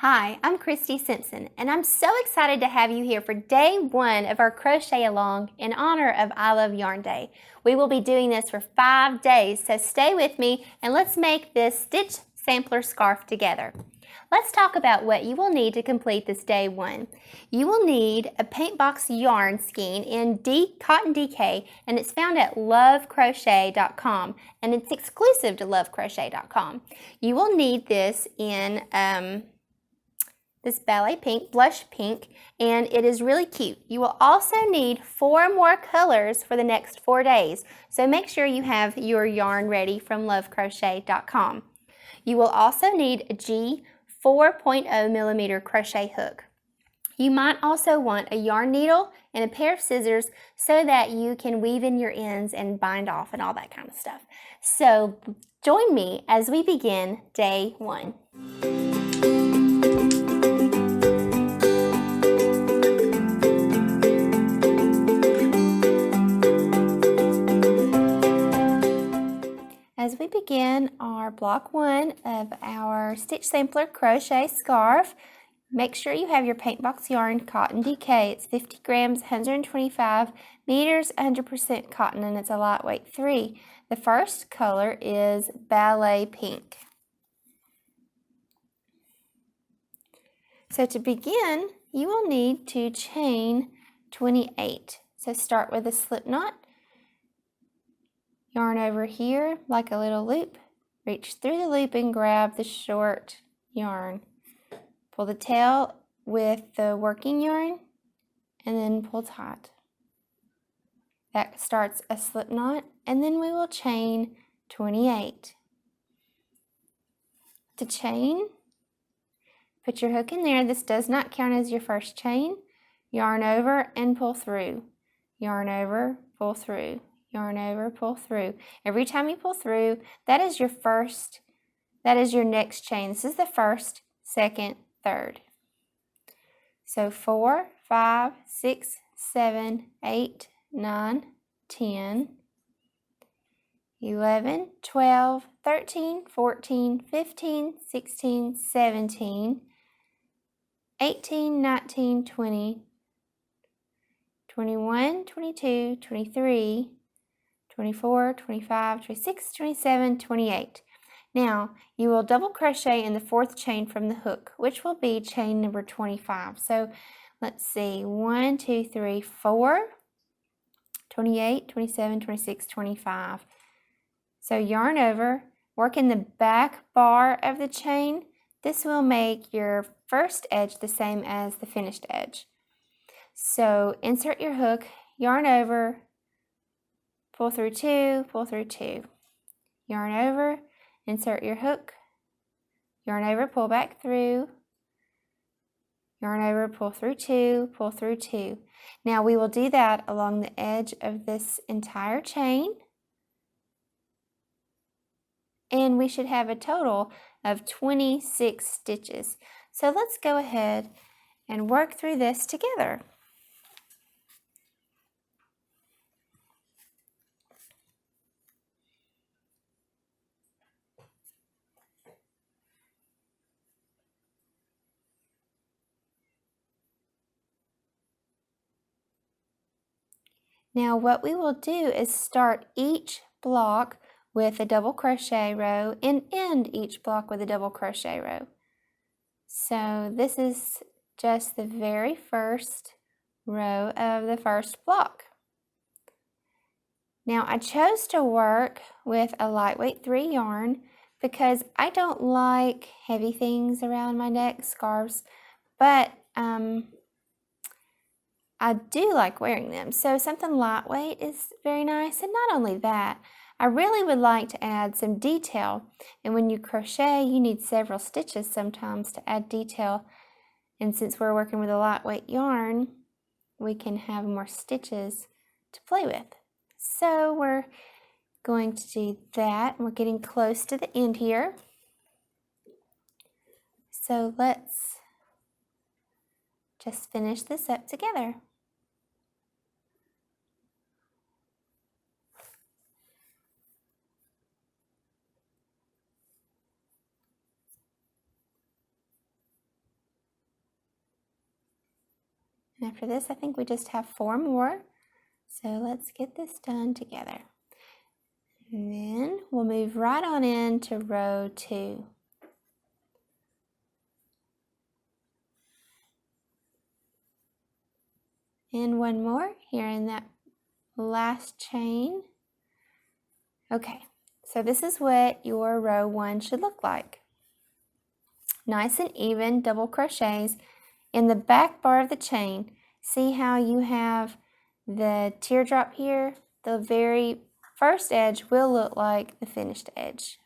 Hi, I'm Kristi Simpson, and I'm so excited to have you here for day one of our crochet along in honor of I Love Yarn Day. We will be doing this for 5 days, so stay with me and let's make this stitch sampler scarf together. Let's talk about what you will need to complete this day one. You will need a paint box yarn skein in cotton DK, and it's found at lovecrochet.com, and it's exclusive to lovecrochet.com. You will need this in this ballet pink, blush pink, and it is really cute. You will also need 4 more colors for the next 4 days, so make sure you have your yarn ready from lovecrochet.com. You will also need a G 4.0 millimeter crochet hook. You might also want a yarn needle and a pair of scissors so that you can weave in your ends and bind off and all that kind of stuff. So join me as we begin day one. As we begin our block 1 of our stitch sampler crochet scarf, make sure you have your paint box yarn cotton DK. It's 50 grams, 125 meters, 100% cotton, and it's a lightweight 3. The first color is ballet pink. So to begin, you will need to chain 28. So start with a slip knot. Yarn over here like a little loop, reach through the loop and grab the short yarn. Pull the tail with the working yarn and then pull tight. That starts a slip knot, and then we will chain 28. To chain, put your hook in there. This does not count as your first chain. Yarn over and pull through. Yarn over, pull through. Yarn over, pull through. Every time you pull through, that is your next chain. This is the first, second, third. So 4, 5, 6, 7, 8, 9, 10, 11, 12, 13, 14, 15, 16, 17, 18, 19, 20, 21, 22, 23, 24, 25, 26, 27, 28. Now, you will double crochet in the 4th chain from the hook, which will be chain number 25. So, let's see, 1, 2, 3, 4, 28, 27, 26, 25. So, yarn over, work in the back bar of the chain. This will make your first edge the same as the finished edge. So, insert your hook, yarn over, pull through 2, pull through 2. Yarn over, insert your hook, yarn over, pull back through, yarn over, pull through 2, pull through 2. Now we will do that along the edge of this entire chain, and we should have a total of 26 stitches. So let's go ahead and work through this together. Now what we will do is start each block with a double crochet row and end each block with a double crochet row. So this is just the very first row of the first block. Now I chose to work with a lightweight 3 yarn because I don't like heavy things around my neck, scarves, but I do like wearing them, so something lightweight is very nice. And not only that, I really would like to add some detail, and when you crochet you need several stitches sometimes to add detail, and since we're working with a lightweight yarn we can have more stitches to play with. So we're going to do that, and we're getting close to the end here. So let's just finish this up together. And after this, I think we just have 4 more. So let's get this done together. And then we'll move right on into row 2. And 1 more here in that last chain. Okay, so this is what your row 1 should look like. Nice and even double crochets in the back bar of the chain. See how you have the teardrop here? The very first edge will look like the finished edge.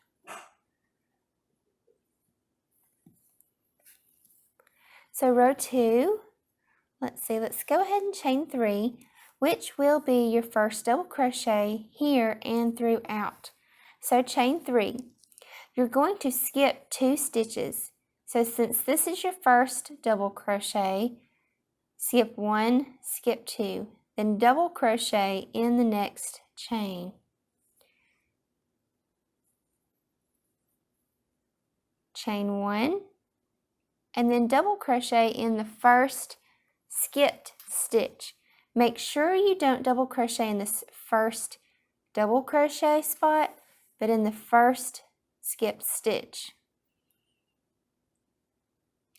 So row 2, let's go ahead and chain 3, which will be your first double crochet here and throughout. So chain 3. You're going to skip 2 stitches. So since this is your first double crochet, skip 1, skip 2, then double crochet in the next chain. Chain 1, and then double crochet in the first skipped stitch. Make sure you don't double crochet in this first double crochet spot, but in the first skipped stitch.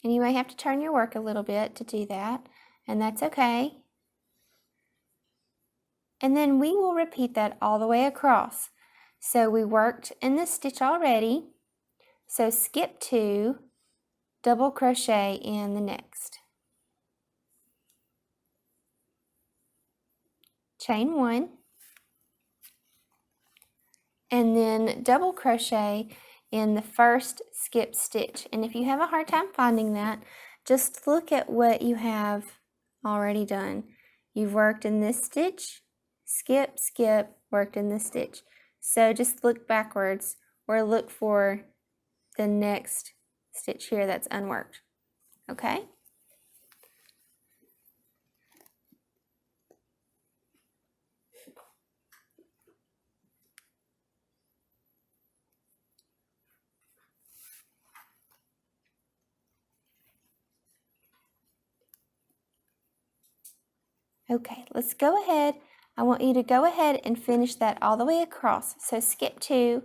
And you may have to turn your work a little bit to do that, and that's okay. And then we will repeat that all the way across. So we worked in this stitch already, so skip 2, double crochet in the next. Chain 1, and then double crochet in the first skip stitch. And if you have a hard time finding that, just look at what you have already done. You've worked in this stitch, skip, skip, worked in this stitch. So just look backwards or look for the next stitch here that's unworked. Okay? Okay, let's go ahead. I want you to go ahead and finish that all the way across. So skip 2,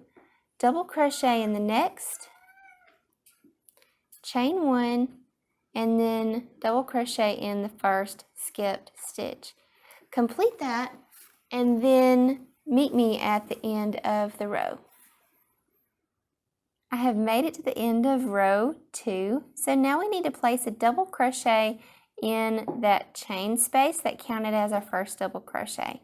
double crochet in the next, chain 1, and then double crochet in the first skipped stitch. Complete that, and then meet me at the end of the row. I have made it to the end of row 2, so now we need to place a double crochet in that chain space that counted as our first double crochet.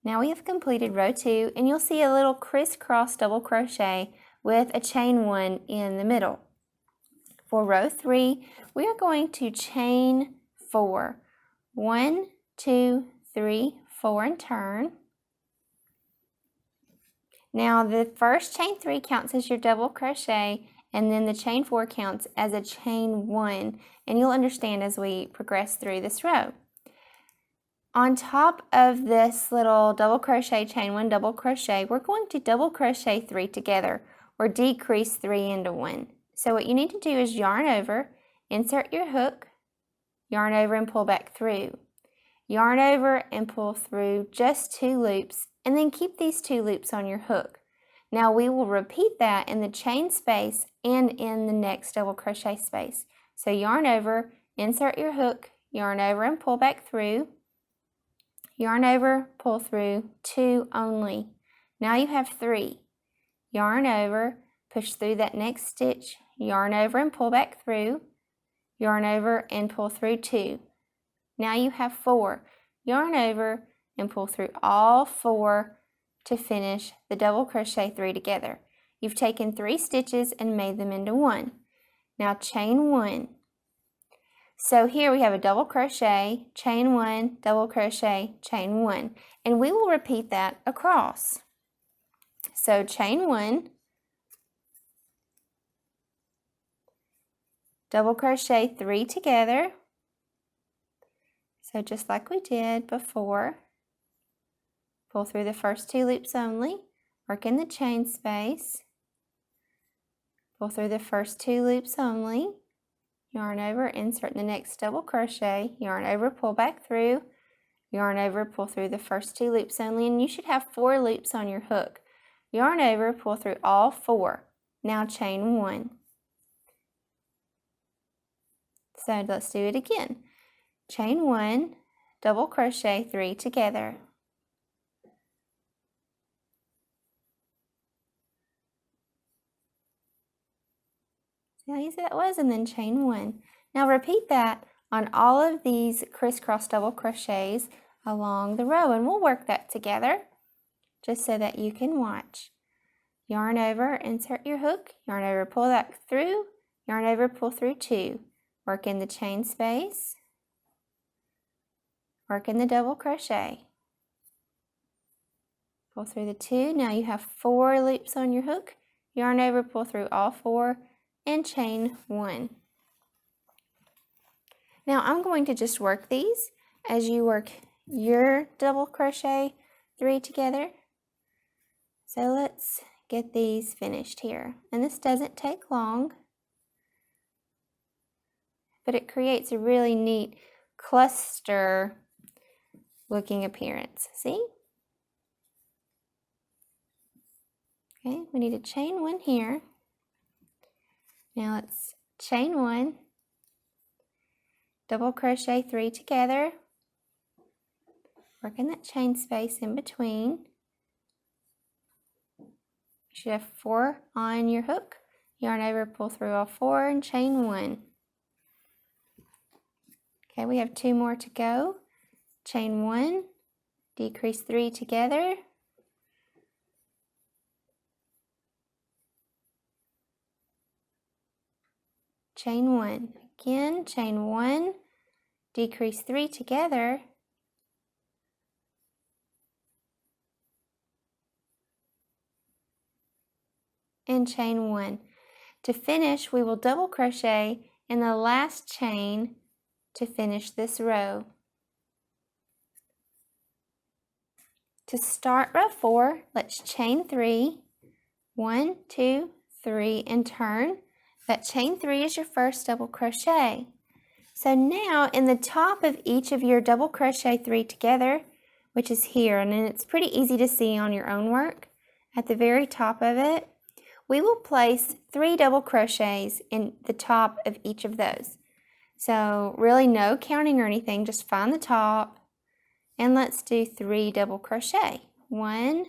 Now we have completed row 2, and you'll see a little crisscross double crochet with a chain 1 in the middle. For row 3, we are going to chain 4. 1, 2, 3, 4, and turn. Now the first chain 3 counts as your double crochet, and then the chain 4 counts as a chain 1, and you'll understand as we progress through this row. On top of this little double crochet, chain 1, double crochet, we're going to double crochet 3 together, or decrease 3 into 1. So what you need to do is yarn over, insert your hook, yarn over and pull back through. Yarn over and pull through just 2 loops, and then keep these 2 loops on your hook. Now we will repeat that in the chain space and in the next double crochet space. So yarn over, insert your hook, yarn over and pull back through, yarn over, pull through, 2 only. Now you have 3. Yarn over, push through that next stitch, yarn over and pull back through, yarn over and pull through 2. Now you have 4. Yarn over and pull through all 4 to finish the double crochet 3 together. You've taken 3 stitches and made them into 1. Now chain 1. So here we have a double crochet, chain 1, double crochet, chain 1, and we will repeat that across. So chain 1, double crochet 3 together. So just like we did before, pull through the first 2 loops only, work in the chain space, pull through the first 2 loops only, yarn over, insert in the next double crochet, yarn over, pull back through, yarn over, pull through the first 2 loops only, and you should have 4 loops on your hook. Yarn over, pull through all 4. Now chain 1. So let's do it again. Chain 1, double crochet 3 together. See how easy that was? And then chain 1. Now repeat that on all of these crisscross double crochets along the row, and we'll work that together just so that you can watch. Yarn over, insert your hook, yarn over, pull that through, yarn over, pull through 2. Work in the chain space, work in the double crochet. Pull through the 2. Now you have 4 loops on your hook, yarn over, pull through all 4, and chain 1. Now I'm going to just work these as you work your double crochet 3 together. So let's get these finished here. And this doesn't take long, but it creates a really neat cluster looking appearance. See? Okay, we need to chain 1 here. Now let's chain 1, double crochet 3 together, work in that chain space in between. You should have 4 on your hook, yarn over, pull through all 4, and chain 1. Okay, we have 2 more to go. Chain 1, decrease 3 together, chain 1. Again, chain 1, decrease 3 together, and chain 1. To finish, we will double crochet in the last chain to finish this row. To start row 4, let's chain 3, 1, 2, 3, and turn. That chain 3 is your first double crochet. So now in the top of each of your double crochet 3 together, which is here, and then it's pretty easy to see on your own work, at the very top of it, we will place 3 double crochets in the top of each of those. So really no counting or anything, just find the top, and let's do 3 double crochet. 1,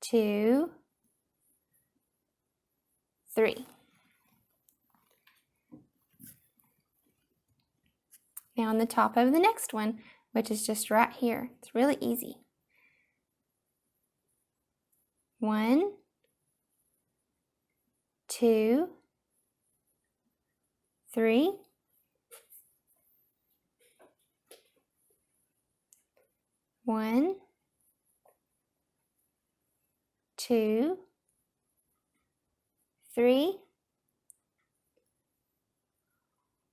2, 3. Now on the top of the next one, which is just right here. It's really easy. 1, 2, 3. 1, 2, 3.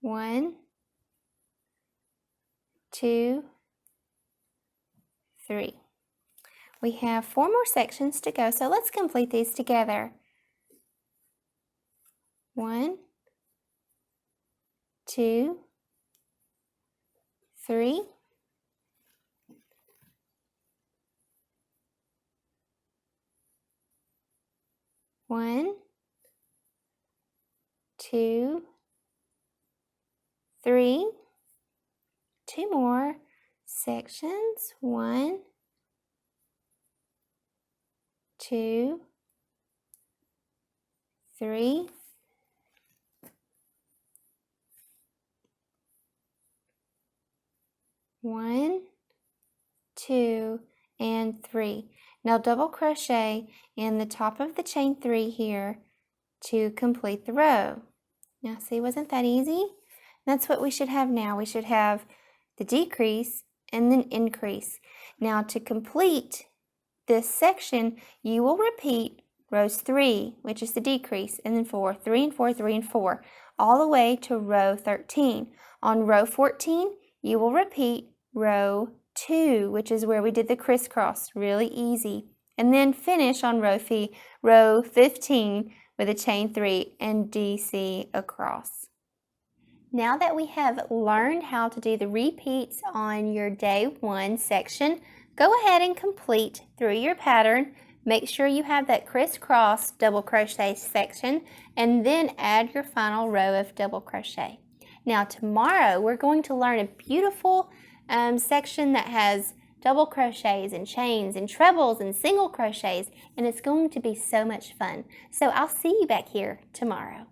1, 2, 3. We have 4 more sections to go, so let's complete these together. 1, 2, 3. 1, 2, 3. 2 more sections. 1, 2, 3. 1, 2, and 3. Now double crochet in the top of the chain 3 here to complete the row. Now see, wasn't that easy? That's what we should have now. We should have the decrease and then increase. Now to complete this section, you will repeat rows 3, which is the decrease, and then 4, 3 and 4, 3 and 4, all the way to row 13. On row 14, you will repeat row 2, which is where we did the crisscross, really easy. And then finish on row 15 with a chain 3 and DC across. Now that we have learned how to do the repeats on your day 1 section, go ahead and complete through your pattern. Make sure you have that crisscross double crochet section and then add your final row of double crochet. Now tomorrow we're going to learn a beautiful section that has double crochets and chains and trebles and single crochets, and it's going to be so much fun. So I'll see you back here tomorrow.